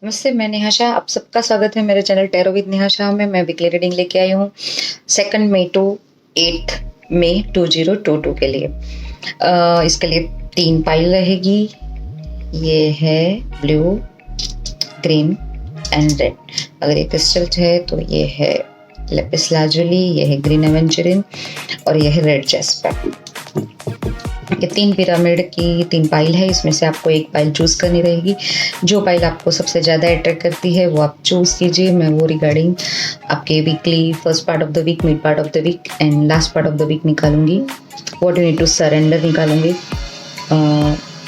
नमस्ते, मैं नेहा शाह। आप सबका स्वागत है मेरे channel tarot with Neha Shah में। मैं वीकली रीडिंग लेके आई हूँ 2 मई टू 8 मई 2022 के लिए। इसके लिए 3 पाइल रहेगी। ये है ब्लू, ग्रीन एंड रेड। अगर ये क्रिस्टल है तो ये है लेपिस लाजुली, ये है ग्रीन एवेंचुरिन और ये है रेड जेस्पर। ये 3 पिरामिड की 3 पाइल है। इसमें से आपको एक पाइल चूज करनी रहेगी। जो पाइल आपको सबसे ज़्यादा अट्रैक्ट करती है वो आप चूज कीजिए। मैं वो रिगार्डिंग आपके weekly first part of the week, mid part of the week and last part of the week निकालूंगी। What you need to surrender निकालूंगी।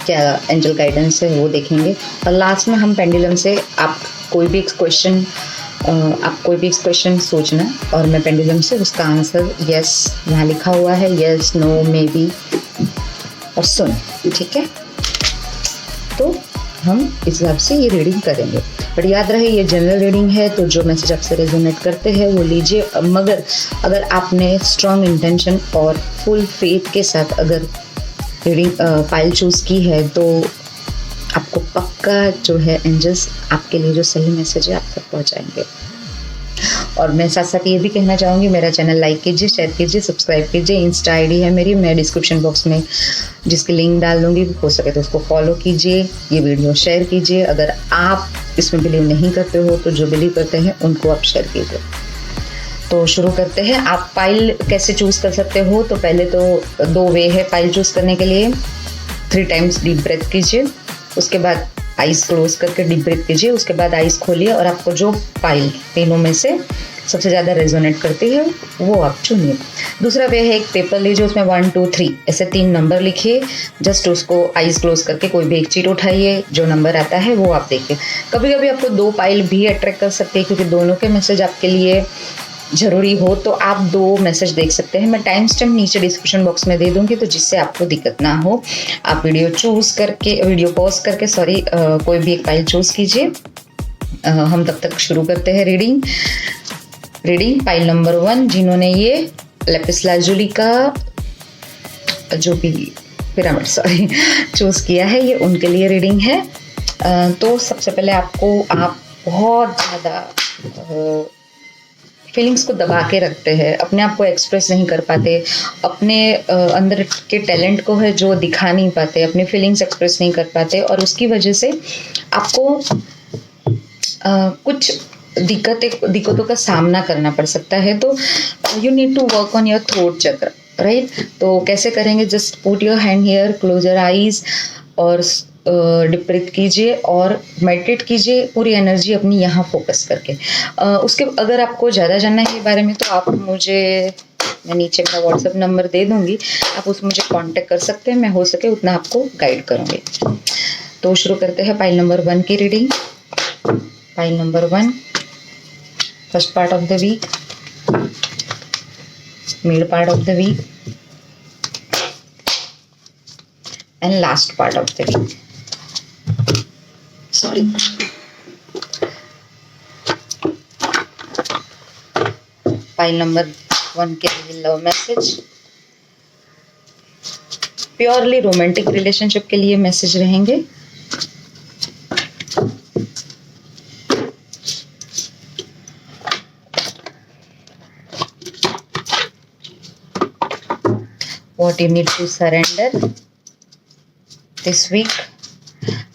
क्या एंजल गाइडेंस है वो देखेंगे। और लास्ट में हम पेंडुलम से आप कोई भी क्वेश्चन सोचना और मैं पेंडुलम से उसका आंसर यस यहाँ लिखा हुआ है, यस, नो, मे बी और सुन, ठीक है। तो हम इस हिसाब से ये रीडिंग करेंगे। बट याद रहे ये जनरल रीडिंग है, तो जो मैसेज आपसे रेजोनेट करते हैं वो लीजिए। मगर अगर आपने स्ट्रॉन्ग इंटेंशन और फुल फेथ के साथ अगर रीडिंग फाइल चूज़ की है तो आपको पक्का जो है एंजल्स आपके लिए जो सही मैसेज है आप तक पहुँचाएंगे। और मैं साथ साथ ये भी कहना चाहूँगी, मेरा चैनल लाइक कीजिए, शेयर कीजिए, सब्सक्राइब कीजिए। इंस्टा आईडी है मेरी, मैं डिस्क्रिप्शन बॉक्स में जिसकी लिंक डाल दूँगी, हो सके तो उसको फॉलो कीजिए। ये वीडियो शेयर कीजिए। अगर आप इसमें बिलीव नहीं करते हो तो जो बिलीव करते हैं उनको आप शेयर कीजिए। तो शुरू करते हैं। आप फाइल कैसे चूज़ कर सकते हो? तो पहले तो 2 वे है फाइल चूज़ करने के लिए। 3 टाइम्स डीप ब्रेथ कीजिए, उसके बाद आइज़ क्लोज करके डीप ब्रेथ कीजिए, उसके बाद आइज़ खोलिए और आपको जो फाइल तीनों में से सबसे ज़्यादा रेजोनेट करती है वो आप चुनिए। दूसरा वे है एक पेपर लीजिए, उसमें 1 2 3 ऐसे 3 नंबर लिखिए। जस्ट उसको आइज़ क्लोज करके कोई भी एक चीट उठाइए, जो नंबर आता है वो आप देखिए। कभी कभी आपको 2 पाइल भी अट्रैक्ट कर सकते हैं, क्योंकि दोनों के मैसेज आपके लिए ज़रूरी हो तो आप 2 मैसेज देख सकते हैं। मैं टाइम स्टैम्प नीचे डिस्क्रिप्शन बॉक्स में दे दूंगी, तो जिससे आपको दिक्कत ना हो। आप वीडियो पॉज करके कोई भी एक फाइल चूज़ कीजिए। हम तब तक शुरू करते हैं रीडिंग। फाइल नंबर 1, जिन्होंने ये लेपिस लाजुली का जो भी पिरामिड चूज़ किया है, ये उनके लिए रीडिंग है। तो सबसे पहले आप बहुत ज़्यादा फीलिंग्स को दबा के रखते हैं, अपने आप को एक्सप्रेस नहीं कर पाते, अपने अंदर के टैलेंट को है जो दिखा नहीं पाते, अपनी फीलिंग्स एक्सप्रेस नहीं कर पाते, और उसकी वजह से आपको कुछ दिक्कतों का सामना करना पड़ सकता है। तो you need to work on your throat chakra, right. तो कैसे करेंगे? Just put your hand here, close your eyes और डीप ब्रीथ कीजिए और मेडिटेट कीजिए, पूरी एनर्जी अपनी यहाँ फोकस करके। उसके अगर आपको ज़्यादा जानना है इस बारे में तो मैं नीचे मेरा व्हाट्सएप नंबर दे दूँगी, आप उसमें मुझे कांटेक्ट कर सकते हैं। मैं हो सके उतना आपको गाइड करूँगी। तो शुरू करते हैं फाइल नंबर 1 की reading. File number 1, first part of the week, mid part of the week and last part of the week. Sorry, file number 1 के लिए love message, purely romantic relationship के लिए मैसेज रहेंगे। What you need to surrender this week।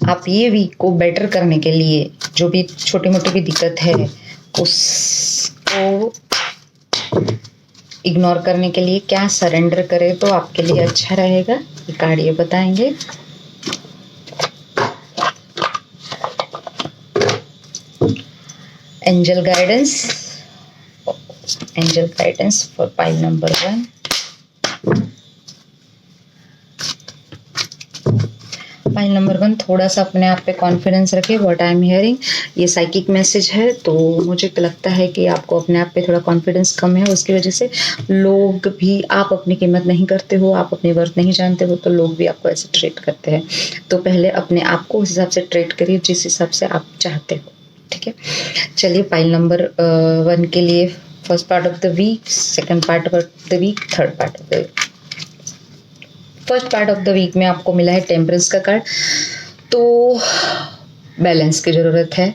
आप ये week को better करने के लिए जो भी छोटी मोटी भी दिक्कत है उसको इग्नोर करने के लिए क्या सरेंडर करें तो आपके लिए अच्छा रहेगा, ये कार्ड ये बताएंगे। Angel guidance for file number 1। File number 1, थोड़ा सा अपने आप पे कॉन्फिडेंस रखिए। व्हाट आई एम हियरिंग, ये साइकिक मैसेज है, तो मुझे लगता है कि आपको अपने आप पे थोड़ा कॉन्फिडेंस कम है, उसकी वजह से लोग भी, आप अपनी कीमत नहीं करते हो, आप अपनी वर्थ नहीं जानते हो, तो लोग भी आपको ऐसे ट्रीट करते हैं। तो पहले अपने आप को उस हिसाब से ट्रीट करिए जिस हिसाब से आप चाहते हो, ठीक है। चलिए, फाइल नंबर 1 के लिए first part of the week, second part of the week, third part of the week. First part of the week में आपको मिला है टेम्परेंस का कार्ड। तो बैलेंस की ज़रूरत है,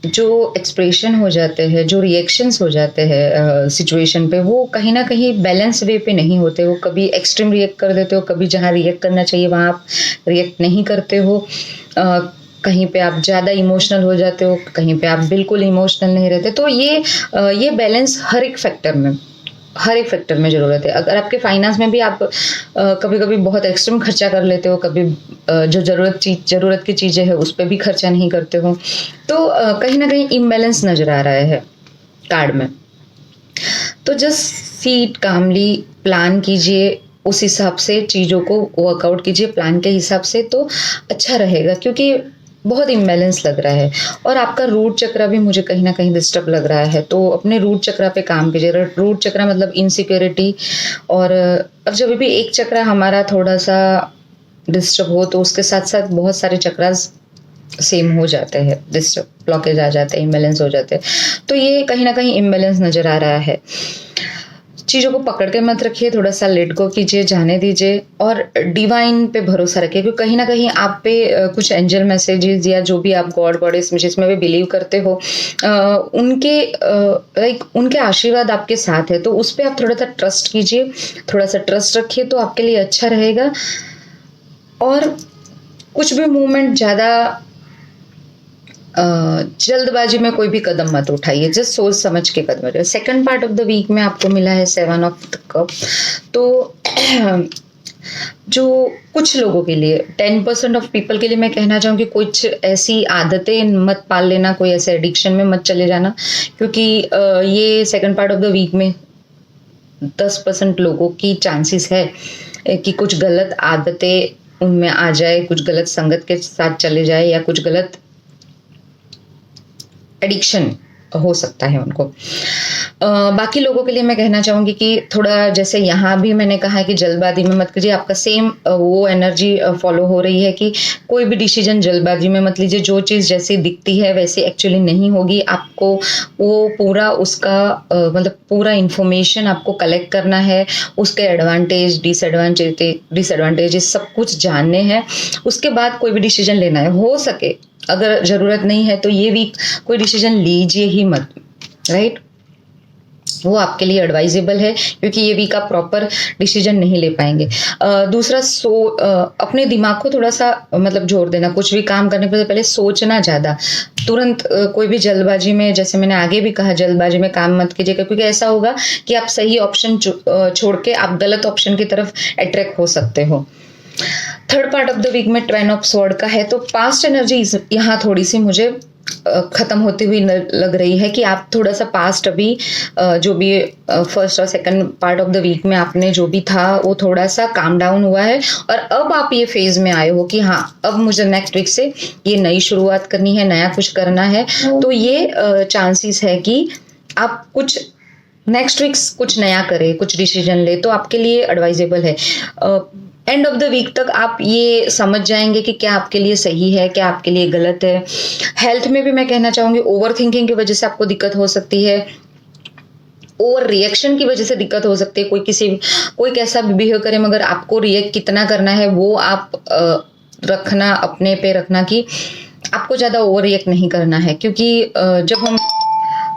जो एक्सप्रेशन हो जाते हैं, जो रिएक्शंस हो जाते हैं सिचुएशन पे, वो कहीं ना कहीं बैलेंस वे पे नहीं होते। वो कभी एक्सट्रीम रिएक्ट कर देते हो, कभी जहाँ रिएक्ट करना चाहिए वहाँ आप रिएक्ट नहीं करते हो। कहीं पे आप ज़्यादा इमोशनल हो जाते हो, कहीं पे आप बिल्कुल इमोशनल नहीं रहते। तो ये बैलेंस हर एक फैक्टर में ज़रूरत है। अगर आपके फाइनेंस में भी आप कभी कभी बहुत एक्सट्रीम खर्चा कर लेते हो, कभी जो ज़रूरत की चीज़ें हैं उस पर भी खर्चा नहीं करते हो, तो कहीं ना कहीं इम्बैलेंस नज़र आ रहा है कार्ड में। तो जस्ट सीट कामली प्लान कीजिए, उस हिसाब से चीज़ों को वर्कआउट कीजिए, प्लान के हिसाब से, तो अच्छा रहेगा। क्योंकि बहुत इम्बैलेंस लग रहा है और आपका रूट चक्रा भी मुझे कहीं ना कहीं डिस्टर्ब लग रहा है। तो अपने रूट चक्रा पे काम कीजिए। रूट चक्रा मतलब इनसिक्योरिटी, और अब जब भी एक चक्रा हमारा थोड़ा सा डिस्टर्ब हो तो उसके साथ साथ बहुत सारे चक्रास सेम हो जाते हैं, डिस्टर्ब, ब्लॉकेज आ जाते हैं, इम्बैलेंस हो जाते हैं। तो ये कहीं ना कहीं इम्बैलेंस नज़र आ रहा है। चीज़ों को पकड़ के मत रखिए, थोड़ा सा लेट गो कीजिए, जाने दीजिए, और डिवाइन पे भरोसा रखिए। क्योंकि कहीं ना कहीं आप पे कुछ एंजल मैसेजेस या जो भी आप गॉड गॉडेस जिसमें भी बिलीव करते हो, उनके आशीर्वाद आपके साथ है। तो उस पर आप थोड़ा सा ट्रस्ट कीजिए, थोड़ा सा ट्रस्ट रखिए, तो आपके लिए अच्छा रहेगा। और कुछ भी मूवमेंट ज़्यादा जल्दबाजी में कोई भी कदम मत उठाइए, जस्ट सोच समझ के कदम उठाइए। Second part of the week में आपको मिला है 7 ऑफ द कप। तो जो कुछ लोगों के लिए, 10% ऑफ पीपल के लिए मैं कहना चाहूँगी, कुछ ऐसी आदतें मत पाल लेना, कोई ऐसे एडिक्शन में मत चले जाना। क्योंकि ये second part of the week में 10% लोगों की चांसेस है कि कुछ गलत आदतें उनमें आ जाए, कुछ गलत संगत के साथ चले जाए, या कुछ गलत एडिक्शन हो सकता है उनको। बाकी लोगों के लिए मैं कहना चाहूँगी कि थोड़ा, जैसे यहाँ भी मैंने कहा है कि जल्दबाजी में मत कीजिए। आपका सेम वो एनर्जी फॉलो हो रही है कि कोई भी डिसीजन जल्दबाजी में मत लीजिए। जो चीज़ जैसी दिखती है वैसी एक्चुअली नहीं होगी। आपको वो पूरा उसका मतलब पूरा इन्फॉर्मेशन आपको कलेक्ट करना है, उसके एडवांटेज डिसएडवांटेजेस सब कुछ जानने हैं, उसके बाद कोई भी डिसीजन लेना है। हो सके अगर ज़रूरत नहीं है तो ये वीक कोई डिसीजन लीजिए ही मत, राइट। वो आपके लिए एडवाइजेबल है, क्योंकि ये वीक आप प्रॉपर डिसीजन नहीं ले पाएंगे। दूसरा, अपने दिमाग को थोड़ा सा मतलब जोर देना। कुछ भी काम करने से पहले सोचना ज़्यादा, तुरंत कोई भी जल्दबाजी में, जैसे मैंने आगे भी कहा, जल्दबाजी में काम मत कीजिएगा। क्योंकि ऐसा होगा कि आप सही ऑप्शन छोड़ के आप गलत ऑप्शन की तरफ अट्रैक्ट हो सकते हो। Third part of the week में 10 ऑफ स्वॉर्ड का है। तो पास्ट एनर्जी यहाँ थोड़ी सी मुझे खत्म होती हुई लग रही है कि आप थोड़ा सा पास्ट अभी जो भी फर्स्ट और second part of the week में आपने जो भी था वो थोड़ा सा काम डाउन हुआ है, और अब आप ये फेज में आए हो कि हाँ, अब मुझे नेक्स्ट वीक से ये नई शुरुआत करनी है, नया कुछ करना है। तो ये चांसेस है कि आप कुछ नेक्स्ट वीक कुछ नया करें, कुछ डिसीजन ले, तो आपके लिए एडवाइजेबल है। एंड ऑफ द वीक तक आप ये समझ जाएंगे कि क्या आपके लिए सही है, क्या आपके लिए गलत है। हेल्थ में भी मैं कहना चाहूँगी, ओवर थिंकिंग की वजह से आपको दिक्कत हो सकती है, ओवर रिएक्शन की वजह से दिक्कत हो सकती है। कोई कैसा भी बिहेव करे, मगर आपको रिएक्ट कितना करना है वो आप रखना, अपने पे रखना कि आपको ज़्यादा ओवर रिएक्ट नहीं करना है। क्योंकि जब हम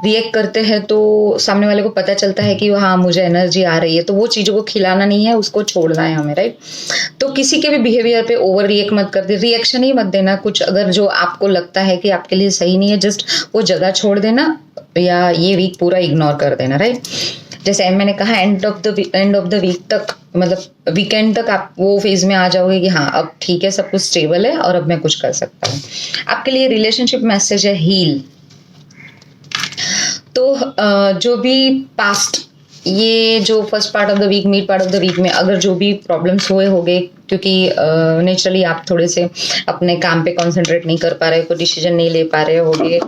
रिएक्ट करते हैं तो सामने वाले को पता चलता है कि हाँ, मुझे एनर्जी आ रही है, तो वो चीज़ों को खिलाना नहीं है, उसको छोड़ना है हमें, राइट। तो किसी के भी बिहेवियर पे ओवर रिएक्ट मत कर दे, रिएक्शन ही मत देना। कुछ अगर जो आपको लगता है कि आपके लिए सही नहीं है, जस्ट वो जगह छोड़ देना, या ये वीक पूरा इग्नोर कर देना, राइट। जैसे मैंने कहा, एंड ऑफ द वीक तक, मतलब वीकेंड तक आप वो फेज में आ जाओगे कि हाँ, अब ठीक है, सब कुछ स्टेबल है और अब मैं कुछ कर सकता हूँ। आपके लिए रिलेशनशिप मैसेज है हील। तो जो भी पास्ट, ये जो first part of the week, mid part of the week में अगर जो भी प्रॉब्लम्स हुए होंगे, क्योंकि नेचुरली आप थोड़े से अपने काम पे कंसंट्रेट नहीं कर पा रहे, कोई डिसीजन नहीं ले पा रहे होगे,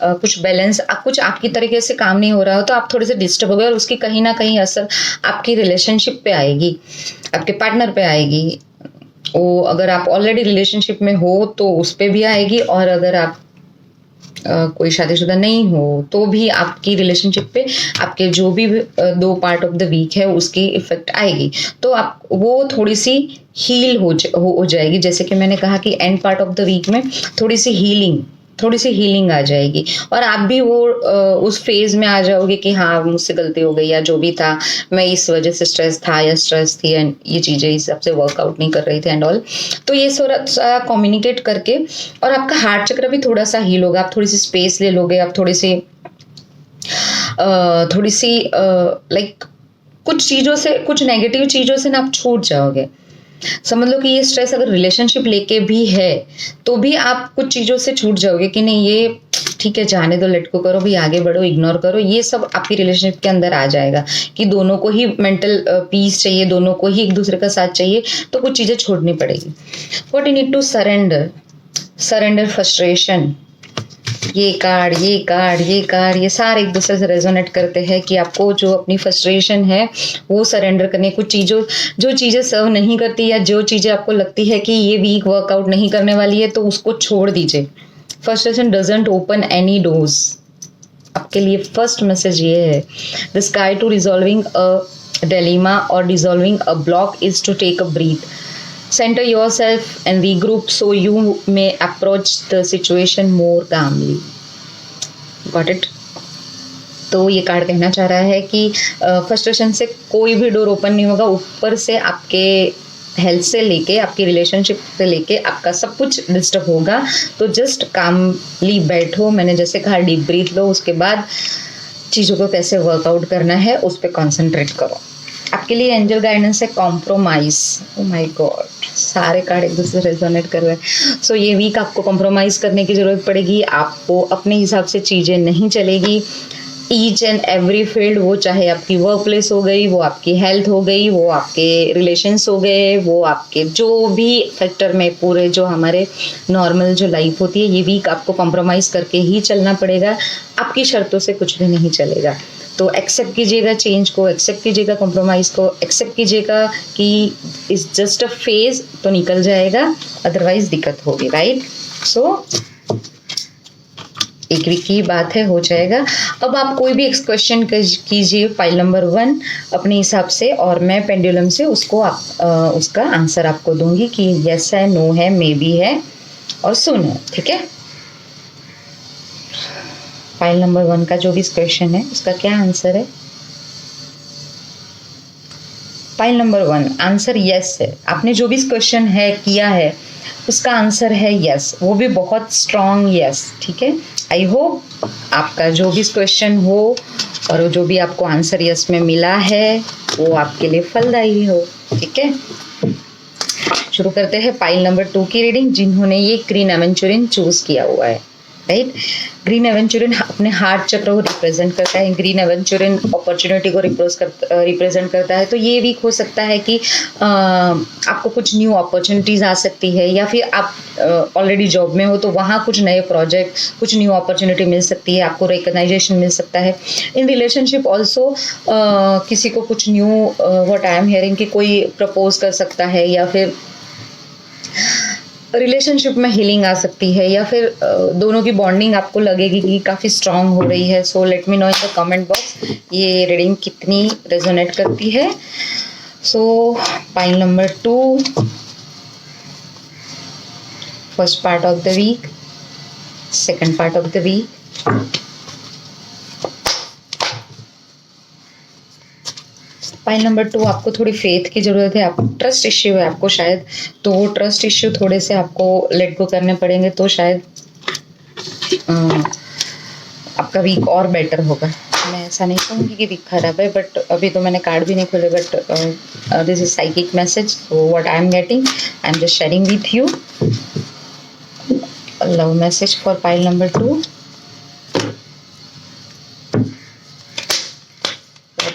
कुछ बैलेंस, कुछ आपकी तरीके से काम नहीं हो रहा हो, तो आप थोड़े से डिस्टर्ब हो गए, और उसकी कहीं ना कहीं असर आपकी रिलेशनशिप पे आएगी, आपके पार्टनर पे आएगी। वो अगर आप ऑलरेडी रिलेशनशिप में हो तो उस पर भी आएगी, और अगर आप कोई शादीशुदा नहीं हो तो भी आपकी रिलेशनशिप पे आपके जो भी 2 पार्ट ऑफ द वीक है उसकी इफेक्ट आएगी। तो आप वो थोड़ी सी हील हो जाएगी। जैसे कि मैंने कहा कि end part of the week में थोड़ी सी हीलिंग थोड़ी सी हीलिंग आ जाएगी और आप भी वो उस फेज में आ जाओगे कि हाँ मुझसे गलती हो गई या जो भी था, मैं इस वजह से स्ट्रेस था या स्ट्रेस थी एंड ये चीज़ें इस हिसाब से वर्कआउट नहीं कर रही थी एंड ऑल। तो ये थोड़ा सा कम्युनिकेट करके और आपका हार्ट चक्र भी थोड़ा सा हील होगा, आप थोड़ी सी स्पेस ले लोगे, आप थोड़ी सी लाइक कुछ चीज़ों से, कुछ नेगेटिव चीज़ों से ना आप छूट जाओगे। समझ लो कि ये स्ट्रेस अगर रिलेशनशिप लेके भी है तो भी आप कुछ चीज़ों से छूट जाओगे कि नहीं ये ठीक है, जाने दो, लेट को करो भी, आगे बढ़ो, इग्नोर करो। ये सब आपकी रिलेशनशिप के अंदर आ जाएगा कि दोनों को ही मेंटल पीस चाहिए, दोनों को ही एक दूसरे का साथ चाहिए, तो कुछ चीज़ें छोड़नी पड़ेगी। What you need to surrender frustration. ये कार्ड ये सारे एक दूसरे से रेजोनेट करते हैं कि आपको जो अपनी फ्रस्ट्रेशन है वो सरेंडर करने, कुछ चीज़ों जो चीज़ें सर्व नहीं करती या जो चीज़ें आपको लगती है कि ये वीक वर्कआउट नहीं करने वाली है तो उसको छोड़ दीजिए। Frustration doesn't open any doors. आपके लिए फर्स्ट मैसेज ये है, the sky to resolving a dilemma और dissolving a block is to take a breath. Center yourself and regroup so you may approach the situation more calmly. Got it? तो ये card कहना चाह रहा है कि फ्रस्ट्रेशन से कोई भी डोर ओपन नहीं होगा। ऊपर से आपके हेल्थ से लेके, आपकी रिलेशनशिप से लेके आपका सब कुछ डिस्टर्ब होगा। तो जस्ट कामली बैठो, मैंने जैसे कहा डीप ब्रीथ लो, उसके बाद चीज़ों को कैसे वर्कआउट करना है उस पर कॉन्सेंट्रेट करो। आपके लिए एंजल गाइडेंस है कॉम्प्रोमाइज। ओ माय गॉड, सारे कार्ड एक दूसरे से रेजोनेट कर रहे हैं। सो ये वीक आपको कॉम्प्रोमाइज़ करने की ज़रूरत पड़ेगी। आपको अपने हिसाब से चीज़ें नहीं चलेगी। ईच एंड एवरी फील्ड, वो चाहे आपकी वर्क प्लेस हो गई, वो आपकी हेल्थ हो गई, वो आपके रिलेशंस हो गए, वो आपके जो भी फैक्टर में पूरे जो हमारे नॉर्मल जो लाइफ होती है, ये वीक आपको कॉम्प्रोमाइज़ करके ही चलना पड़ेगा। आपकी शर्तों से कुछ भी नहीं चलेगा। तो एक्सेप्ट कीजिएगा चेंज को, एक्सेप्ट कीजिएगा कॉम्प्रोमाइज़ को, एक्सेप्ट कीजिएगा कि इट्स जस्ट अ फेज, तो निकल जाएगा, अदरवाइज दिक्कत होगी, राइट। सो एक वीक की बात है, हो जाएगा। अब आप कोई भी क्वेश्चन कीजिए फाइल नंबर 1 अपने हिसाब से और मैं पेंडुलम से उसको उसका आंसर आपको दूंगी कि यस है, नो है, मे बी है और सुन है, ठीक है। फाइल नंबर 1 का जो भी क्वेश्चन है उसका क्या आंसर है? फाइल नंबर 1 आंसर यस है। आपने जो भी क्वेश्चन है किया है उसका आंसर है यस, वो भी बहुत स्ट्रॉन्ग यस, ठीक है। आई होप आपका जो भी क्वेश्चन हो और जो भी आपको आंसर यस में मिला है वो आपके लिए फलदायी हो, ठीक है। शुरू करते हैं फाइल नंबर 2 की रीडिंग। जिन्होंने ये ग्रीन एवेंचुरिन चूज किया हुआ है, राइट। ग्रीन एवेंचुरिन अपने हार्ट चक्र को रिप्रेजेंट करता है। ग्रीन एवेंचुरिन अपॉर्चुनिटी को रिप्रेजेंट करता है। तो ये वीक हो सकता है कि आपको कुछ न्यू अपॉर्चुनिटीज़ आ सकती है, या फिर आप ऑलरेडी जॉब में हो तो वहाँ कुछ नए प्रोजेक्ट, कुछ न्यू अपॉर्चुनिटी मिल सकती है, आपको रिकग्नाइजेशन मिल सकता है। इन रिलेशनशिप ऑल्सो किसी को कुछ knew what I am hearing कि कोई प्रपोज कर सकता है, या फिर रिलेशनशिप में हीलिंग आ सकती है, या फिर दोनों की बॉन्डिंग आपको लगेगी कि काफ़ी स्ट्रांग हो रही है। So let me know in the comment box ये रीडिंग कितनी रेजोनेट करती है। So pile number 2, first part of the week, second part of the week, pile number 2 आपको थोड़ी फेथ की ज़रूरत है। आपको ट्रस्ट इश्यू है आपको शायद, तो वो ट्रस्ट इश्यू थोड़े से आपको लेट गो करने पड़ेंगे, तो शायद आपका वीक और बेटर होगा। मैं ऐसा नहीं कहूँगी कि वीक खराब है, बट अभी तो मैंने कार्ड भी नहीं खोले, but this is psychic message, so what I am getting I am just sharing with you. Love message for pile number 2।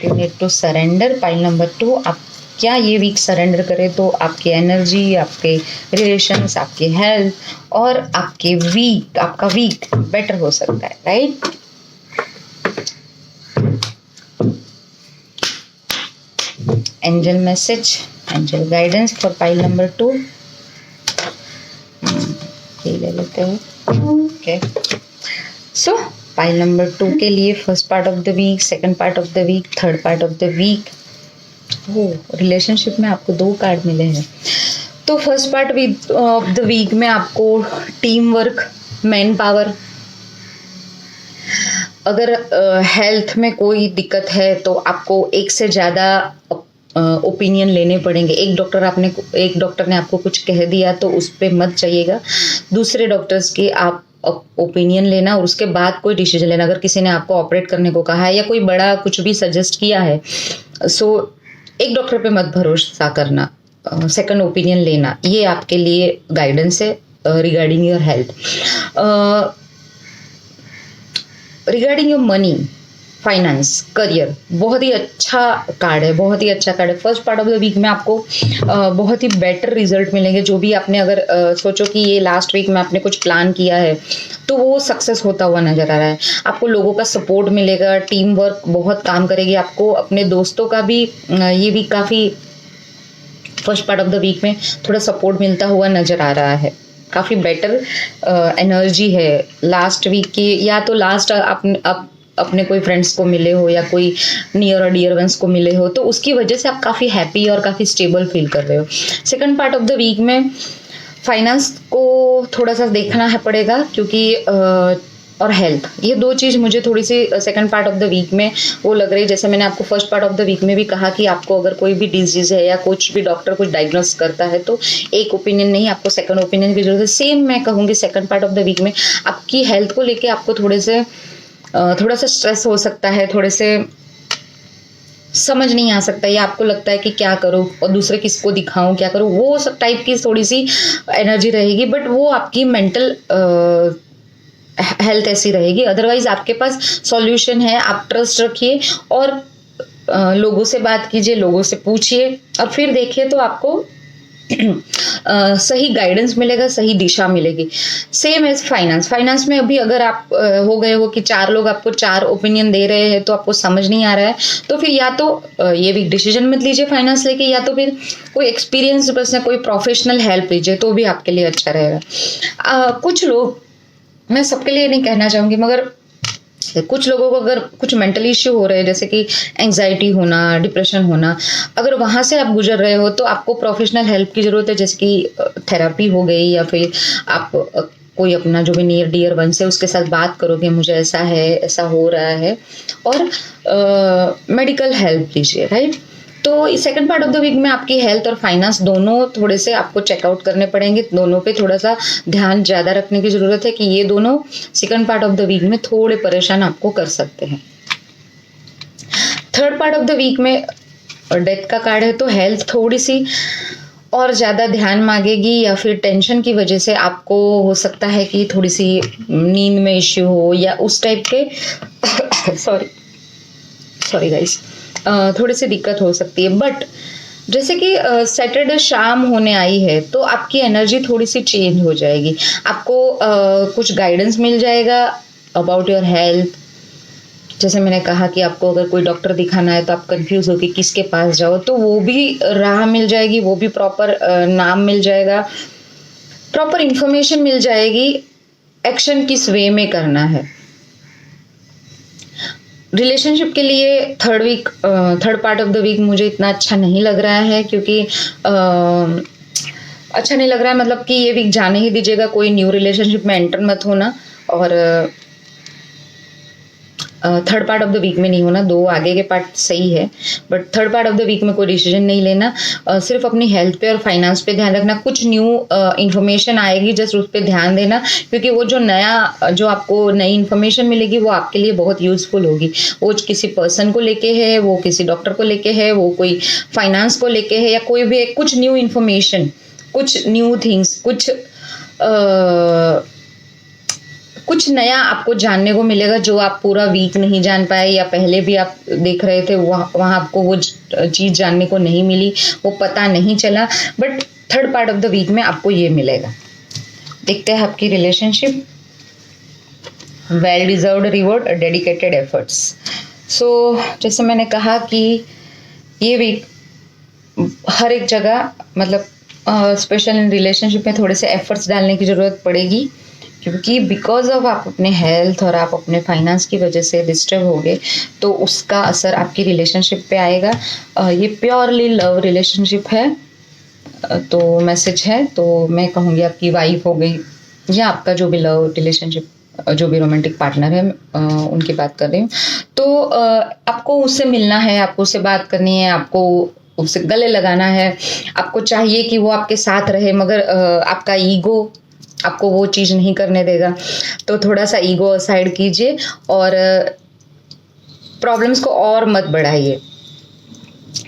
You need to surrender. Pile number 2, आप क्या ये वीक सरेंडर करें तो आपकी एनर्जी, आपके रिलेशंस, आपकी health और आपका वीक बेटर हो सकता है, right. Angel message, angel guidance for pile number 2। ये ले लेते हैं, ओके। सो पाइल नंबर 2 के लिए first part of the week, second part of the week, third part of the week. Relationship में आपको 2 कार्ड मिले हैं। तो first part of the week में आपको टीम वर्क, मैन पावर, अगर हेल्थ में कोई दिक्कत है तो आपको एक से ज़्यादा ओपिनियन लेने पड़ेंगे। एक डॉक्टर ने आपको कुछ कह दिया तो उस पर मत जाइएगा, दूसरे डॉक्टर्स की आप ओपिनियन लेना और उसके बाद कोई डिसीजन लेना। अगर किसी ने आपको ऑपरेट करने को कहा है या कोई बड़ा कुछ भी सजेस्ट किया है, सो एक डॉक्टर पे मत भरोसा करना, सेकंड ओपिनियन लेना, ये आपके लिए गाइडेंस है regarding your health. Regarding your money, finance, career, बहुत ही अच्छा कार्ड है, बहुत ही अच्छा कार्ड है। First part of the week में आपको बहुत ही बेटर रिजल्ट मिलेंगे। जो भी आपने अगर सोचो कि ये लास्ट वीक में आपने कुछ प्लान किया है तो वो सक्सेस होता हुआ नजर आ रहा है। आपको लोगों का सपोर्ट मिलेगा, टीम वर्क बहुत काम करेगी। आपको अपने दोस्तों का भी ये वीक काफ़ी first part of the week में थोड़ा सपोर्ट मिलता हुआ नजर आ रहा है। काफ़ी बेटर एनर्जी है लास्ट वीक की। या तो लास्ट अपने कोई फ्रेंड्स को मिले हो या कोई नियर और डियर वंस को मिले हो तो उसकी वजह से आप काफ़ी हैप्पी और काफ़ी स्टेबल फील कर रहे हो। Second part of the week में फाइनेंस को थोड़ा सा देखना है पड़ेगा, क्योंकि और हेल्थ, ये दो चीज़ मुझे थोड़ी सी second part of the week में वो लग रही है। जैसे मैंने आपको first part of the week में भी कहा कि आपको अगर कोई भी डिजीज़ है या कुछ भी डॉक्टर कुछ डायग्नोस करता है तो एक ओपिनियन नहीं, आपको सेकंड ओपिनियन की जरूरत है। सेम मैं कहूँगी second part of the week में आपकी हेल्थ को लेके आपको थोड़ा सा स्ट्रेस हो सकता है, थोड़े से समझ नहीं आ सकता या आपको लगता है कि क्या करूं और दूसरे किसको दिखाऊं, क्या करूं, वो सब टाइप की थोड़ी सी एनर्जी रहेगी। बट वो आपकी मेंटल हेल्थ ऐसी रहेगी। अदरवाइज आपके पास सॉल्यूशन है, आप ट्रस्ट रखिए और लोगों से बात कीजिए, लोगों से पूछिए और फिर देखिए तो आपको सही गाइडेंस मिलेगा, सही दिशा मिलेगी। सेम एज फाइनेंस में अभी अगर आप हो गए हो कि 4 लोग आपको 4 ओपिनियन दे रहे हैं तो आपको समझ नहीं आ रहा है, तो फिर या तो ये भी डिसीजन मत लीजिए फाइनेंस लेके, या तो फिर कोई एक्सपीरियंस पर्सन, कोई प्रोफेशनल हेल्प लीजिए तो भी आपके लिए अच्छा रहेगा। कुछ लोग, मैं सबके लिए नहीं कहना चाहूँगी, मगर कुछ लोगों को अगर कुछ मेंटल इश्यू हो रहे हैं जैसे कि एंजाइटी होना, डिप्रेशन होना, अगर वहाँ से आप गुजर रहे हो तो आपको प्रोफेशनल हेल्प की ज़रूरत है। जैसे कि थेरेपी हो गई या फिर आप कोई अपना जो भी नियर डियर वन से उसके साथ बात करो कि मुझे ऐसा है, ऐसा हो रहा है, और मेडिकल हेल्प लीजिए, राइट। तो second part of the week में आपकी हेल्थ और फाइनेंस दोनों थोड़े से आपको चेकआउट करने पड़ेंगे, दोनों पे थोड़ा सा ध्यान ज़्यादा रखने की ज़रूरत है कि ये दोनों second part of the week में थोड़े परेशान आपको कर सकते हैं। Third part of the week में डेथ का कार्ड है, तो हेल्थ थोड़ी सी और ज़्यादा ध्यान मांगेगी या फिर टेंशन की वजह से आपको हो सकता है कि थोड़ी सी नींद में इश्यू हो या उस टाइप के सॉरी गाइस, थोड़ी सी दिक्कत हो सकती है। बट जैसे कि सैटरडे शाम होने आई है तो आपकी एनर्जी थोड़ी सी चेंज हो जाएगी, आपको कुछ गाइडेंस मिल जाएगा अबाउट योर हेल्थ। जैसे मैंने कहा कि आपको अगर कोई डॉक्टर दिखाना है तो आप कंफ्यूज हो कि किसके पास जाओ, तो वो भी राह मिल जाएगी, वो भी प्रॉपर नाम मिल जाएगा, प्रॉपर इंफॉर्मेशन मिल जाएगी, एक्शन किस वे में करना है। रिलेशनशिप के लिए third part of the week मुझे इतना अच्छा नहीं लग रहा है, क्योंकि अच्छा नहीं लग रहा है मतलब कि ये वीक जाने ही दीजिएगा, कोई न्यू रिलेशनशिप में एंटर मत होना और third part of the week में नहीं होना। 2 आगे के पार्ट सही है but third part of the week में कोई डिसीजन नहीं लेना, सिर्फ अपनी हेल्थ पे और फाइनेंस पे ध्यान रखना। कुछ न्यू इन्फॉर्मेशन आएगी, जस्ट उस पर ध्यान देना, क्योंकि वो जो आपको नई इन्फॉर्मेशन मिलेगी वो आपके लिए बहुत यूजफुल होगी। वो किसी पर्सन को लेके है, वो किसी डॉक्टर को लेके है, वो कोई फाइनेंस को लेके है, या कोई भी कुछ न्यू इन्फॉर्मेशन, कुछ न्यू थिंग्स, कुछ नया आपको जानने को मिलेगा जो आप पूरा वीक नहीं जान पाए, या पहले भी आप देख रहे थे वहाँ आपको वो चीज़ जानने को नहीं मिली, वो पता नहीं चला, but third part of the week में आपको ये मिलेगा। देखते हैं आपकी relationship. Well deserved reward, dedicated efforts. So जैसे मैंने कहा कि ये वीक हर एक जगह मतलब स्पेशल इन रिलेशनशिप में थोड़े से एफर्ट्स डालने की ज़रूरत पड़ेगी, क्योंकि बिकॉज ऑफ आप अपने हेल्थ और आप अपने फाइनेंस की वजह से डिस्टर्ब हो गए तो उसका असर आपकी रिलेशनशिप पे आएगा। ये प्योरली लव रिलेशनशिप है, तो मैसेज है, तो मैं कहूँगी आपकी वाइफ हो गई या आपका जो भी लव रिलेशनशिप, जो भी रोमांटिक पार्टनर है, उनकी बात कर रही हूँ। तो आपको उससे मिलना है, आपको उससे बात करनी है, आपको उससे गले लगाना है, आपको चाहिए कि वो आपके साथ रहे, मगर आपका ईगो आपको वो चीज़ नहीं करने देगा। तो थोड़ा सा ईगो साइड कीजिए और प्रॉब्लम्स को और मत बढ़ाइए,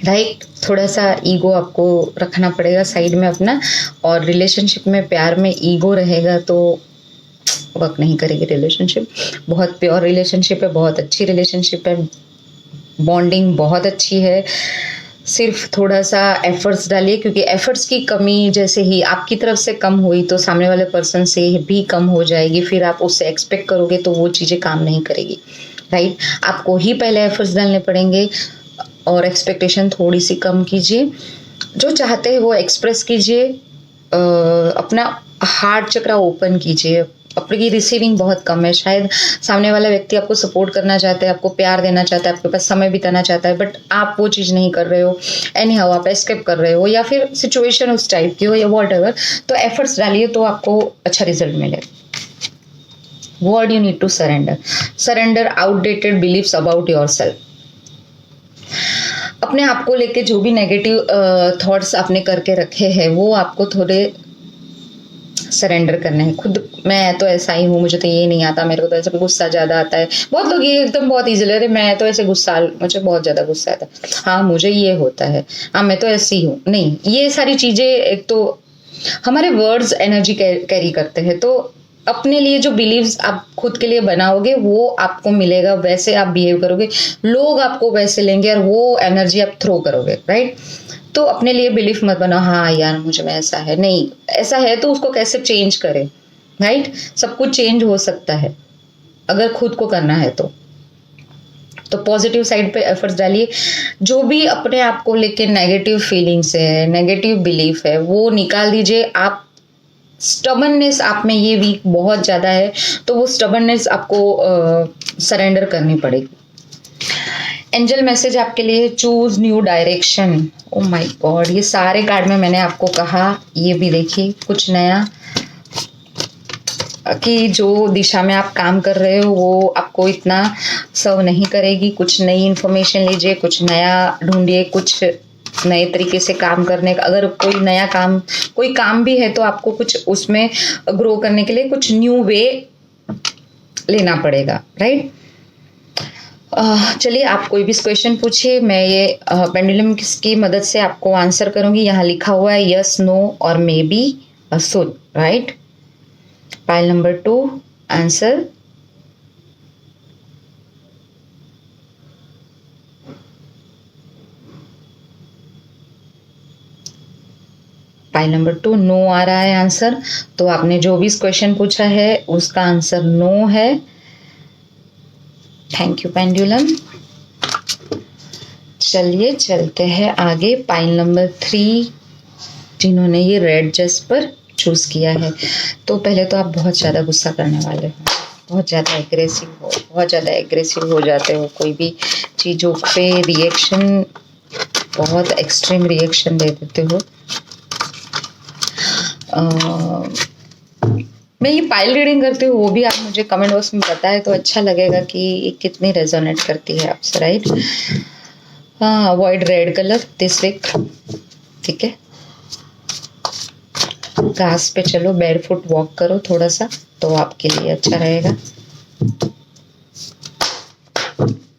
राइट। थोड़ा सा ईगो आपको रखना पड़ेगा साइड में अपना, और रिलेशनशिप में, प्यार में ईगो रहेगा तो वर्क नहीं करेगी रिलेशनशिप। बहुत प्योर रिलेशनशिप है, बहुत अच्छी रिलेशनशिप है, बॉन्डिंग बहुत अच्छी है। सिर्फ थोड़ा सा एफर्ट्स डालिए, क्योंकि एफर्ट्स की कमी जैसे ही आपकी तरफ से कम हुई तो सामने वाले पर्सन से भी कम हो जाएगी। फिर आप उससे एक्सपेक्ट करोगे तो वो चीज़ें काम नहीं करेगी, राइट। आपको ही पहले एफर्ट्स डालने पड़ेंगे और एक्सपेक्टेशन थोड़ी सी कम कीजिए। जो चाहते हैं वो एक्सप्रेस कीजिए, अपना हार्ट चक्रा ओपन कीजिए। आपकी रिसीविंग बहुत कम है, शायद सामने वाला व्यक्ति आपको सपोर्ट करना चाहता है, आपको प्यार देना चाहता है, आपके पास समय बिताना चाहता है, बट आप वो चीज़ नहीं कर रहे हो। एनी हाउ आप एस्केप कर रहे हो, या फिर सिचुएशन उस टाइप की हो, या वॉट एवर। तो एफर्ट्स डालिए तो आपको अच्छा रिजल्ट मिलेगा। Word you need to surrender. Surrender outdated believes about yourself. अपने आप को लेके जो भी नेगेटिव थॉट्स आपने करके रखे हैं वो आपको थोड़े सरेंडर करने हैं। खुद मैं तो ऐसा ही हूँ, मुझे तो ये नहीं आता, मेरे को तो ऐसा गुस्सा ज़्यादा आता है। बहुत लोग ये एकदम बहुत ईजिली, अरे मैं तो ऐसे गुस्सा, मुझे बहुत ज़्यादा गुस्सा आता है, हाँ मुझे ये होता है, हाँ मैं तो ऐसी हूँ। नहीं, ये सारी चीज़ें, एक तो हमारे वर्ड्स एनर्जी कैरी करते हैं। तो अपने लिए जो बिलीव्स आप खुद के लिए बनाओगे वो आपको मिलेगा, वैसे आप बिहेव करोगे, लोग आपको वैसे लेंगे और वो एनर्जी आप थ्रो करोगे, राइट। तो अपने लिए बिलीफ मत बनाओ, हाँ यार मुझे में ऐसा है, नहीं ऐसा है तो उसको कैसे चेंज करें, राइट। सब कुछ चेंज हो सकता है अगर खुद को करना है तो पॉजिटिव साइड पे एफर्ट्स डालिए। जो भी अपने आप को लेके नेगेटिव फीलिंग्स है, नेगेटिव बिलीफ है, वो निकाल दीजिए। आप स्टबननेस आप में ये वीक बहुत ज़्यादा है, तो वो स्टबननेस आपको सरेंडर करनी पड़ेगी। एंजल मैसेज आपके लिए, choose new direction. Oh my God, ये सारे कार्ड में मैंने आपको कहा, ये भी देखिए कुछ नया, कि जो दिशा में आप काम कर रहे हो वो आपको इतना सर्व नहीं करेगी। कुछ नई इन्फॉर्मेशन लीजिए, कुछ नया ढूंढिए, कुछ नए तरीके से काम करने का। अगर कोई नया काम, कोई काम भी है तो आपको कुछ उसमें ग्रो करने के लिए कुछ न्यू वे लेना पड़ेगा, राइट। चलिए आप कोई भी क्वेश्चन पूछिए, मैं ये पेंडुलम की मदद से आपको आंसर करूंगी। यहाँ लिखा हुआ है यस, नो और maybe, soon, right. Pile number 2 answer, pile number 2 no आ रहा है आंसर। तो आपने जो भी क्वेश्चन पूछा है उसका आंसर नो है। Thank you pendulum. चलिए चलते हैं आगे। पाइल नंबर 3 जिन्होंने ये रेड जस्पर चूज किया है, तो पहले तो आप बहुत ज़्यादा गुस्सा करने वाले हो, बहुत ज़्यादा एग्रेसिव हो, बहुत ज़्यादा एग्रेसिव हो जाते हो, कोई भी चीज़ों पे रिएक्शन, बहुत एक्सट्रीम रिएक्शन दे देते हो। मैं ये पाइल रीडिंग करती हूँ, वो भी आप मुझे कमेंट बॉक्स में बताएं तो अच्छा लगेगा कि ये कितनी रेजोनेट करती है आपसे, राइट। हाँ, avoid red colour this week, ठीक है। घास पे चलो, बैरफुट वॉक करो थोड़ा सा, तो आपके लिए अच्छा रहेगा।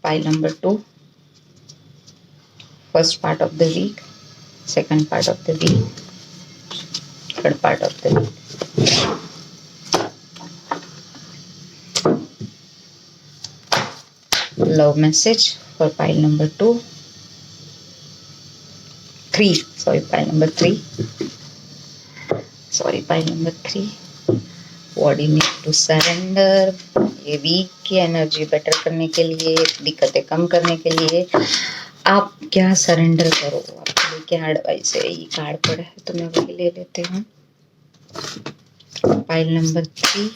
Pile number 2 first part of the week, second part of the week, third part of the week. Love message for pile number 3, pile number 3, pile number 3। What you need to surrender. ये week की energy better करने के लिए, दिक्कतें कम करने के लिए आप क्या सरेंडर करो, आपके लिए क्या एडवाइस है। ये कार्ड पड़ा है तो मैं वही ले लेती हूँ। पाइल नंबर 3,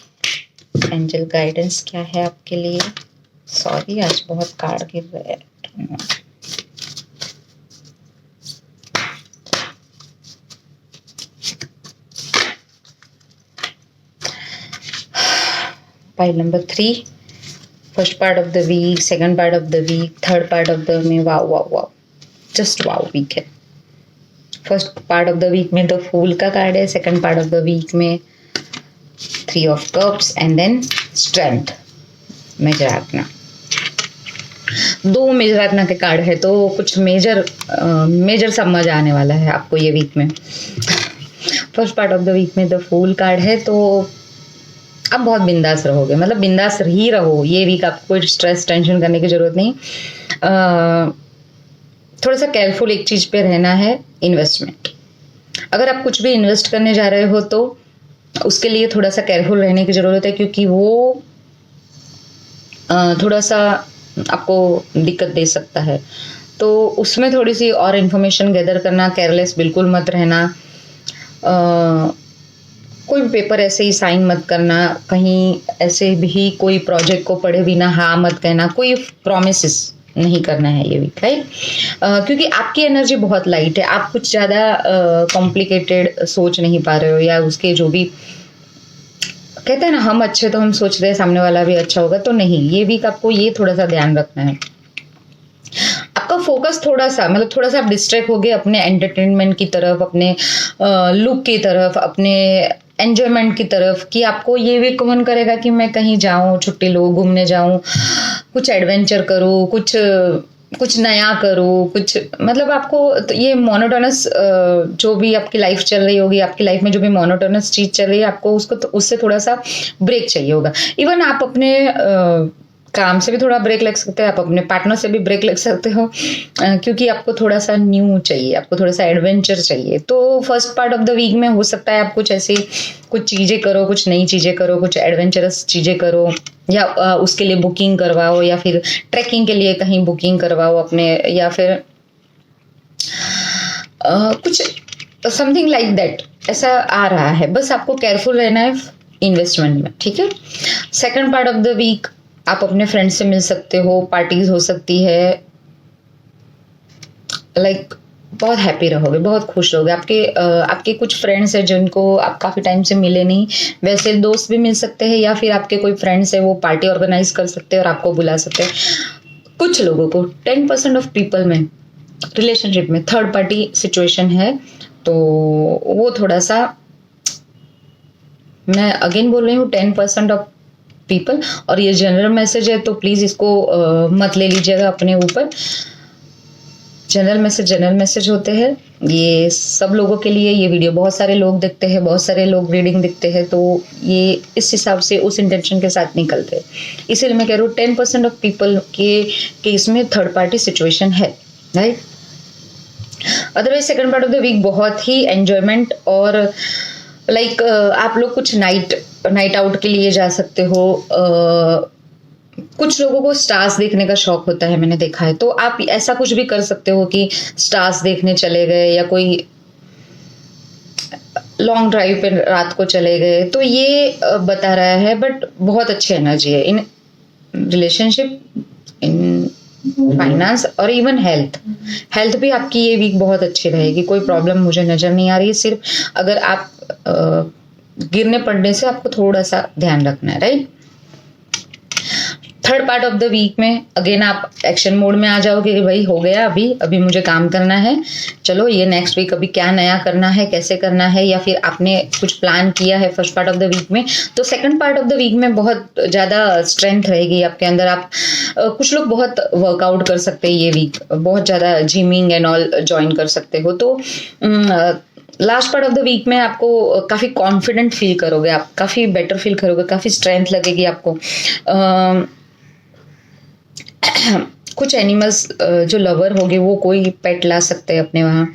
एंजल गाइडेंस क्या है आपके लिए। सॉरी आज बहुत कार्ड गिर रहे हैं। Pile number 3, first part of the week, second part of the week, third part of the में wow wow wow, just wow week है। First part of the week में द फूल का card है, second part of the week में 3 of cups and then strength, major arcana. 2 major arcana के card है, तो कुछ मेजर समझ आने वाला है आपको ये वीक में। First part of the week में द फूल कार्ड है, तो आप बहुत बिंदास रहोगे, मतलब बिंदास ही रहो ये वीक, आपको कोई स्ट्रेस टेंशन करने की जरूरत नहीं। थोड़ा सा केयरफुल एक चीज पे रहना है, इन्वेस्टमेंट। अगर आप कुछ भी इन्वेस्ट करने जा रहे हो तो उसके लिए थोड़ा सा केयरफुल रहने की जरूरत है, क्योंकि वो थोड़ा सा आपको दिक्कत दे सकता है। तो उसमें थोड़ी सी और इन्फॉर्मेशन गैदर करना, केयरलेस बिल्कुल मत रहना। कोई भी पेपर ऐसे ही साइन मत करना, कहीं ऐसे भी कोई प्रोजेक्ट को पढ़े बिना हाँ मत कहना, कोई प्रॉमिसेस नहीं करना है ये वीक, राइट? क्योंकि आपकी एनर्जी बहुत लाइट है, आप कुछ ज़्यादा कॉम्प्लिकेटेड सोच नहीं पा रहे हो, या उसके जो भी कहते हैं ना, हम अच्छे तो हम सोच रहे हैं सामने वाला भी अच्छा होगा, तो नहीं, ये वीक आपको ये थोड़ा सा ध्यान रखना है। आपका फोकस थोड़ा सा आप डिस्ट्रैक्ट हो गए अपने एंटरटेनमेंट की तरफ, अपने लुक की तरफ, अपने एंजॉयमेंट की तरफ, कि आपको ये भी मन करेगा कि मैं कहीं जाऊं, छुट्टी लूं, घूमने जाऊं, कुछ एडवेंचर करूं, कुछ नया करूं, कुछ मतलब आपको तो ये मोनोटोनस जो भी आपकी लाइफ चल रही होगी, आपकी लाइफ में जो भी मोनोटोनस चीज चल रही है, आपको उसको तो उससे थोड़ा सा ब्रेक चाहिए होगा। इवन आप अपने काम से भी थोड़ा ब्रेक लग सकते हैं, आप अपने पार्टनर से भी ब्रेक लग सकते हो, क्योंकि आपको थोड़ा सा न्यू चाहिए, आपको थोड़ा सा एडवेंचर चाहिए। तो first part of the week में हो सकता है आप कुछ ऐसे कुछ चीज़ें करो, कुछ नई चीज़ें करो, कुछ एडवेंचरस चीज़ें करो, या उसके लिए बुकिंग करवाओ, या फिर ट्रैकिंग के लिए कहीं बुकिंग करवाओ अपने, या फिर कुछ समथिंग लाइक दैट ऐसा आ रहा है। बस आपको केयरफुल रहना है इन्वेस्टमेंट में, ठीक है? Second part of the week आप अपने फ्रेंड से मिल सकते हो, पार्टीज हो सकती है, लाइक बहुत हैप्पी रहोगे, बहुत खुश रहोगे। आपके कुछ फ्रेंड्स हैं जिनको आप काफ़ी टाइम से मिले नहीं, वैसे दोस्त भी मिल सकते हैं, या फिर आपके कोई फ्रेंड्स है वो पार्टी ऑर्गेनाइज कर सकते हैं और आपको बुला सकते हैं। कुछ लोगों को 10% ऑफ पीपल में रिलेशनशिप में थर्ड पार्टी सिचुएशन है, तो वो थोड़ा सा, मैं अगेन बोल रही हूँ 10% ऑफ पीपल, और ये जनरल मैसेज है तो प्लीज इसको मत ले लीजिएगा अपने ऊपर। जनरल मैसेज होते हैं, ये सब लोगों के लिए। ये वीडियो बहुत सारे लोग देखते हैं, बहुत सारे लोग रीडिंग देखते हैं, तो ये इस हिसाब से उस इंटेंशन के साथ निकलते हैं। इसीलिए मैं कह रही हूँ 10% ऑफ पीपल के केस में थर्ड पार्टी सिचुएशन है, right? Otherwise second part of the week बहुत ही एंजॉयमेंट, और लाइक आप लोग कुछ नाइट आउट के लिए जा सकते हो। कुछ लोगों को स्टार्स देखने का शौक होता है, मैंने देखा है, तो आप ऐसा कुछ भी कर सकते हो कि स्टार्स देखने चले गए, या कोई लॉन्ग ड्राइव पे रात को चले गए, तो ये बता रहा है। बट बहुत अच्छी एनर्जी है इन रिलेशनशिप, इन फाइनेंस, और इवन हेल्थ भी आपकी ये वीक बहुत अच्छी रहेगी। कोई प्रॉब्लम मुझे नजर नहीं आ रही है, सिर्फ अगर आप गिरने पड़ने से आपको थोड़ा सा ध्यान रखना है, right? Third part of the week में अगेन आप एक्शन मोड में आ जाओगे कि भाई हो गया, अभी मुझे काम करना है, चलो ये नेक्स्ट वीक अभी क्या नया करना है, कैसे करना है, या फिर आपने कुछ प्लान किया है first part of the week में, तो second part of the week में बहुत ज़्यादा स्ट्रेंथ रहेगी आपके अंदर। आप कुछ लोग बहुत वर्कआउट कर सकते हैं ये वीक, बहुत ज़्यादा जिमिंग एंड ऑल ज्वाइन कर सकते हो। तो last part of the week में आपको काफ़ी कॉन्फिडेंट फील करोगे, आप काफ़ी बेटर फील करोगे, काफ़ी स्ट्रेंथ लगेगी आपको। कुछ एनिमल्स जो लवर होंगे वो कोई पेट ला सकते हैं अपने वहाँ।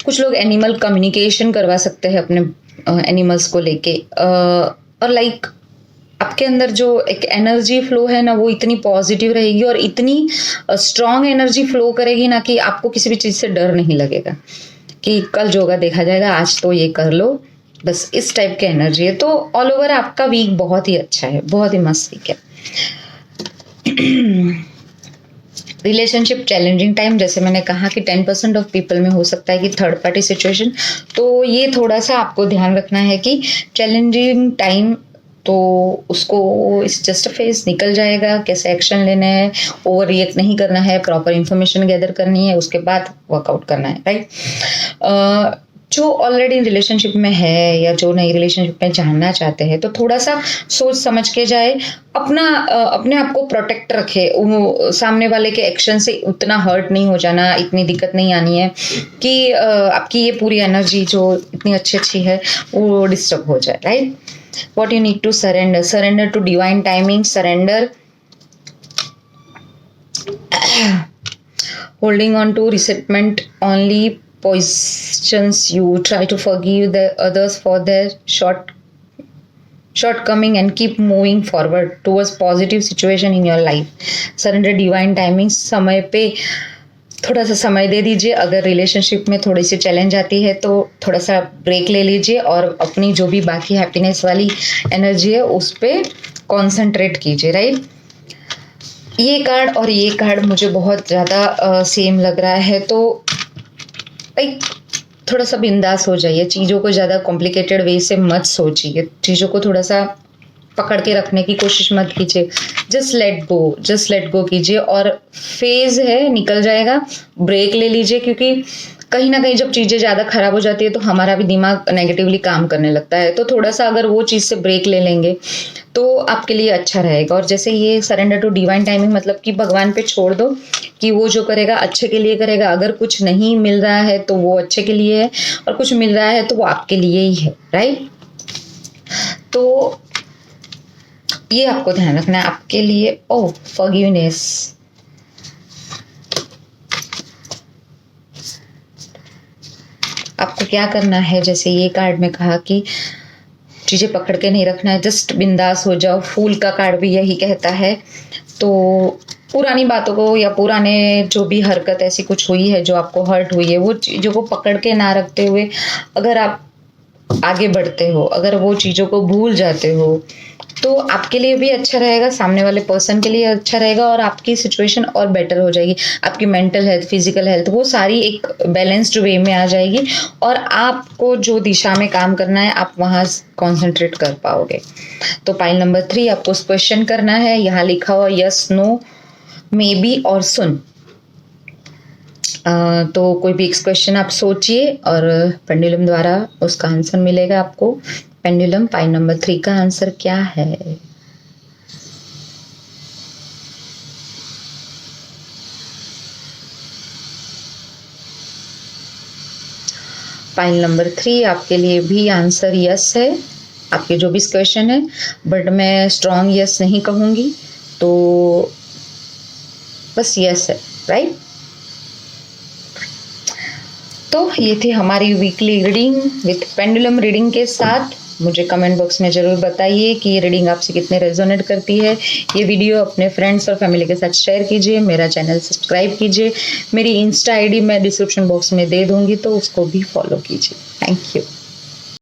कुछ लोग एनिमल कम्युनिकेशन करवा सकते हैं अपने एनिमल्स को लेके, और लाइक आपके अंदर जो एक एनर्जी फ्लो है ना, वो इतनी पॉजिटिव रहेगी और इतनी स्ट्रॉन्ग एनर्जी फ्लो करेगी ना कि आपको किसी भी चीज़ से डर नहीं लगेगा कि कल जो होगा देखा जाएगा, आज तो ये कर लो, बस इस टाइप की एनर्जी है। तो ऑल ओवर आपका वीक बहुत ही अच्छा है, बहुत ही मस्त वीक है। रिलेशनशिप चैलेंजिंग टाइम, जैसे मैंने कहा कि 10% ऑफ पीपल में हो सकता है कि थर्ड पार्टी सिचुएशन, तो ये थोड़ा सा आपको ध्यान रखना है कि चैलेंजिंग टाइम तो उसको इस जस्ट फेज निकल जाएगा। कैसे एक्शन लेना है, ओवर रिएक्ट नहीं करना है, प्रॉपर इंफॉर्मेशन गैदर करनी है, उसके बाद वर्कआउट करना है, राइट। जो ऑलरेडी रिलेशनशिप में है या जो नई रिलेशनशिप में जानना चाहते हैं तो थोड़ा सा सोच समझ के जाए, अपने आप को प्रोटेक्ट रखे, सामने वाले के एक्शन से उतना हर्ट नहीं हो जाना, इतनी दिक्कत नहीं आनी है कि आपकी ये पूरी एनर्जी जो इतनी अच्छी है वो डिस्टर्ब हो जाए, right. What you need to surrender to divine timing, surrender holding on to resentment only poisons you. Try to forgive the others for their shortcoming and keep moving forward towards positive situation in your life. Surrender divine timing. समय पे थोड़ा सा समय दे दीजिए। अगर relationship में थोड़ी सी challenge आती है तो थोड़ा सा ब्रेक ले लीजिए और अपनी जो भी बाकी हैप्पीनेस वाली एनर्जी है उस पर कॉन्सेंट्रेट कीजिए, राइट। ये कार्ड और ये कार्ड मुझे बहुत ज़्यादा सेम लग रहा है, तो लाइक थोड़ा सा बिंदास हो जाइए, चीज़ों को ज़्यादा कॉम्प्लिकेटेड वे से मत सोचिए, चीज़ों को थोड़ा सा पकड़ के रखने की कोशिश मत कीजिए। जस्ट लेट गो कीजिए और फेज है निकल जाएगा, ब्रेक ले लीजिए, क्योंकि कहीं ना कहीं जब चीज़ें ज़्यादा खराब हो जाती है तो हमारा भी दिमाग नेगेटिवली काम करने लगता है। तो थोड़ा सा अगर वो चीज़ से ब्रेक ले लेंगे तो आपके लिए अच्छा रहेगा। और जैसे ये सरेंडर टू डिवाइन टाइमिंग मतलब कि भगवान पे छोड़ दो कि वो जो करेगा अच्छे के लिए करेगा। अगर कुछ नहीं मिल रहा है तो वो अच्छे के लिए है, और कुछ मिल रहा है तो वो आपके लिए ही है, राइट। तो ये आपको ध्यान रखना है आपके लिए। फॉरगिवनेस, आपको क्या करना है, जैसे ये कार्ड में कहा कि चीज़ें पकड़ के नहीं रखना है, जस्ट बिंदास हो जाओ। फूल का कार्ड भी यही कहता है। तो पुरानी बातों को या पुराने जो भी हरकत ऐसी कुछ हुई है जो आपको हर्ट हुई है, वो चीज़ों को पकड़ के ना रखते हुए अगर आप आगे बढ़ते हो, अगर वो चीज़ों को भूल जाते हो तो आपके लिए भी अच्छा रहेगा, सामने वाले पर्सन के लिए अच्छा रहेगा, और आपकी सिचुएशन और बेटर हो जाएगी। आपकी मेंटल हेल्थ, फिजिकल हेल्थ, वो सारी एक बैलेंस्ड वे में आ जाएगी, और आपको जो दिशा में काम करना है आप वहाँ कॉन्सेंट्रेट कर पाओगे। तो पाइल नंबर 3 आपको क्वेश्चन करना है। यहाँ लिखा हुआ यस, नो, मे बी और सुन। तो कोई भी क्वेश्चन आप सोचिए और पेंडुलम द्वारा उसका आंसर मिलेगा आपको। पेंडुलम, पाइल नंबर 3 का आंसर क्या है? पाइल नंबर 3 आपके लिए भी आंसर यस है, आपके जो भी क्वेश्चन है, बट मैं स्ट्रॉन्ग यस नहीं कहूँगी, तो बस यस है, राइट। तो ये थी हमारी weekly reading with pendulum reading के साथ। मुझे कमेंट बॉक्स में ज़रूर बताइए कि ये रीडिंग आपसे कितने रेजोनेट करती है। ये वीडियो अपने फ्रेंड्स और फैमिली के साथ शेयर कीजिए, मेरा चैनल सब्सक्राइब कीजिए, मेरी इंस्टा आईडी मैं डिस्क्रिप्शन बॉक्स में दे दूँगी तो उसको भी फॉलो कीजिए। Thank you.